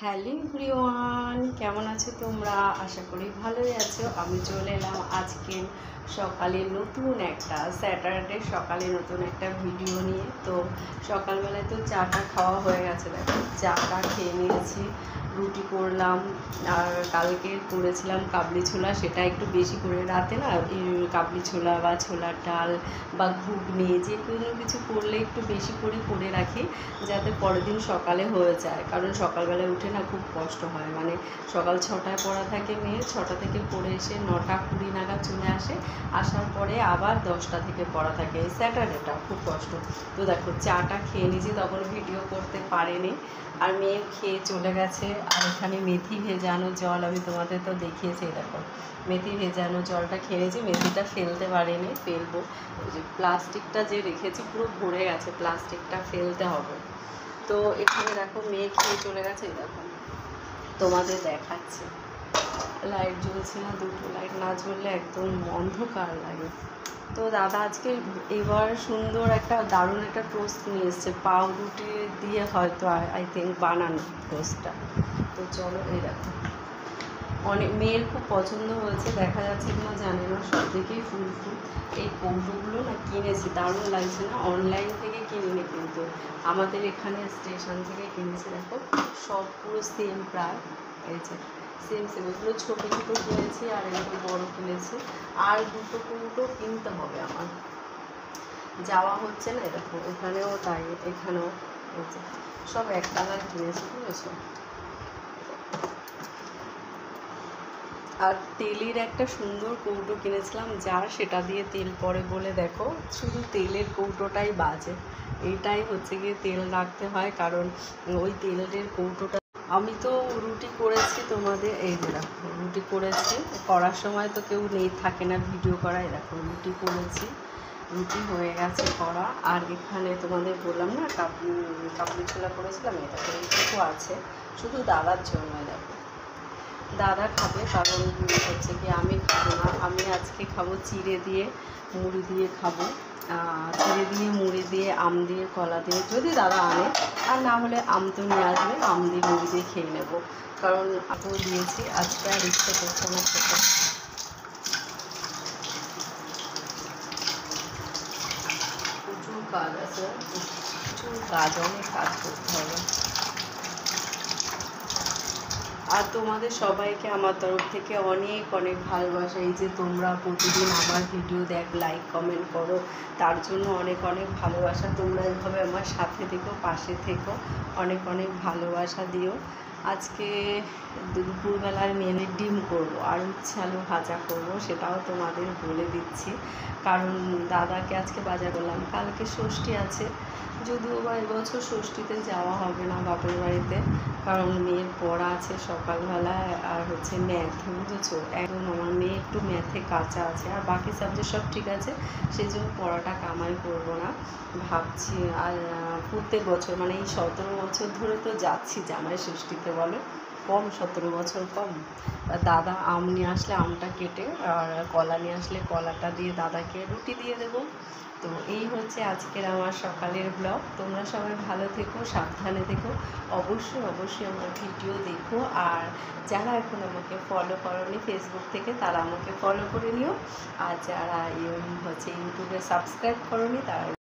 Hello everyone, কেমন আছো তোমরা? আশা করি ভালোই আছো। আমি চলে এলাম আজকে সকালে নতুন একটা স্যাটারডে সকালে নতুন একটা ভিডিও নিয়ে। তো সকালবেলায় তো চাটা খাওয়া হয়ে গেছে, দেখো চাটা খেয়ে নিয়েছি, রুটি করলাম। আর কালকে করেছিলাম কাবলি ছোলা, সেটা একটু বেশি করে রাতে না কাবলি ছোলা বা ছোলার ডাল বা ঘুগনি যে কোনো কিছু করলে একটু বেশি করে রাখি, যাতে পরের দিন সকালে হয়ে যায়। কারণ সকালবেলায় উঠে না খুব কষ্ট হয়, মানে সকাল 6টায় পড়া থাকে মেয়ে, 6টা থেকে পড়ে এসে 9টা 20 নাগাদ চলে আসে, আসার পরে আবার 10টা থেকে পড়া থাকে। এই স্যাটারডেটা খুব কষ্ট। তো দেখো চাটা খেয়ে নিয়েছি, তখন ভিডিও করতে পারেনি, আর মেয়ে খেয়ে চলে গেছে। আর এখানে মেথি ভেজানো জল আমি তোমাদের তো দেখিয়েছি, দেখো মেথি ভেজানো জলটা খেয়েছি, মেথিটা ফেলতে পারিনি, ফেলবো। ওই যে প্লাস্টিকটা যে রেখেছি পুরো ভরে গেছে, প্লাস্টিকটা ফেলতে হবে। তো এখানে দেখো মেয়ে খেয়ে চলে গেছে, দেখো তোমাদের দেখাচ্ছে লাইট জ্বলছে না, দুটো লাইট না জ্বললে একদম অন্ধকার লাগে। তো দাদা আজকে এবার সুন্দর একটা দারুণ একটা টোস্ট নিয়ে এসছে, পাউরুটি দিয়ে হয়তো আই থিঙ্ক বানানো টোস্টটা। তো চলো, এই দেখো অনেক মেয়ের খুব পছন্দ হয়েছে, দেখা যাচ্ছে কিনা জানি না, সব দিকেই ফুল ফুল। এই কৌটোগুলো না কিনেছি, দারুণ লাগছে না? অনলাইন থেকে কিনিনি, কিন্তু আমাদের এখানে স্টেশন থেকে কিনেছি। দেখো সব পুরো সেম প্রায়, এই যে সেম এগুলো ছোটো ছোটো কিনেছি আর এগুলো বড়ো কিনেছি। আর দুটো কৌটো কিনতে হবে আমার, যাওয়া হচ্ছে না। দেখো এখানেও তাই, এখানেও এই যে সব এক কালার কিনেছি, বুঝেছো? আর তেলের একটা সুন্দর কৌটো কিনেছিলাম যার, সেটা দিয়ে তেল পড়ে বলে দেখো শুধু তেলের কৌটোটাই বাজে। এইটাই হচ্ছে গিয়ে তেল রাখতে হয়, কারণ ওই তেলের কৌটোটা। আমি তো রুটি করেছি তোমাদের, এই যে দেখো রুটি করেছি, করার সময় তো কেউ নেই, থাকে না ভিডিও করাই। দেখো রুটি করেছি, রুটি হয়ে গেছে করা। আর এখানে তোমাদের বললাম না কাবলি ছোলা করেছিলাম, এটা এইটুকু আছে শুধু দাদার জন্য। দেখো দাদা খাবে, কারণ হচ্ছে কি আমি খাবো না, আমি আজকে খাবো চিড়ে দিয়ে মুড়ি দিয়ে খাবো। চিড়ে দিয়ে মুড়ি দিয়ে আম দিয়ে কলা দিয়ে, যদি দাদা আনে, আর না হলে আম তো নিয়ে আসবে, আম দিয়ে মুড়ি দিয়ে খেয়ে নেবো। কারণ আপু দিয়েছি, আজকে আর ইচ্ছে করছে না খেতে। প্রচুর কাজ আছে, প্রচুর কাজ, অনেক কাজ করতে হবে। আর তোমাদের সবাইকে আমার তরফ থেকে অনেক অনেক ভালোবাসা। এই যে তোমরা প্রতিদিন আমার ভিডিও লাইক কমেন্ট করো, তার জন্য অনেক অনেক ভালোবাসা। তোমরা এভাবে আমার সাথে থেকো, পাশে থেকো, অনেক অনেক ভালোবাসা দিও। আজকে দুপুরবেলার মেনে ডিম করব আর উচ্ছে আলু ভাজা করব, সেটাও তোমাদের বলে দিচ্ছি। কারণ দাদাকে আজকে বাজার করলাম, কালকে ষষ্ঠী আছে, যদিও বা এবছর ষষ্ঠীতে যাওয়া হবে না বাপের বাড়িতে, কারণ মেয়ের পড়া আছে সকালবেলায়, আর হচ্ছে ম্যাথ, বুঝেছো? একদম আমার মেয়ে একটু ম্যাথে কাঁচা আছে, আর বাকি সাবজেক্ট সব ঠিক আছে, সেই জন্য পড়াটা কামাই করবো না ভাবছি। আর প্রত্যেক বছর মানে এই 17 বছর ধরে তো যাচ্ছি জামাই ষষ্ঠীতে, বলো কম? 17 বছর কম? দাদা আম নিয়ে আসলে আমটা কেটে, আর কলা নিয়ে আসলে কলাটা দিয়ে দাদাকে রুটি দিয়ে দেবো। তো এই হচ্ছে আজকের আমার সকালের ব্লগ। তোমরা সবাই ভালো থেকো, সাবধানে থেকো, অবশ্যই অবশ্যই আমার ভিডিও দেখো। আর যারা এখন আমাকে ফলো করোনি ফেসবুক থেকে, তারা আমাকে ফলো করে নিও। আর যারা হচ্ছে ইউটিউবে সাবস্ক্রাইব করোনি, তারা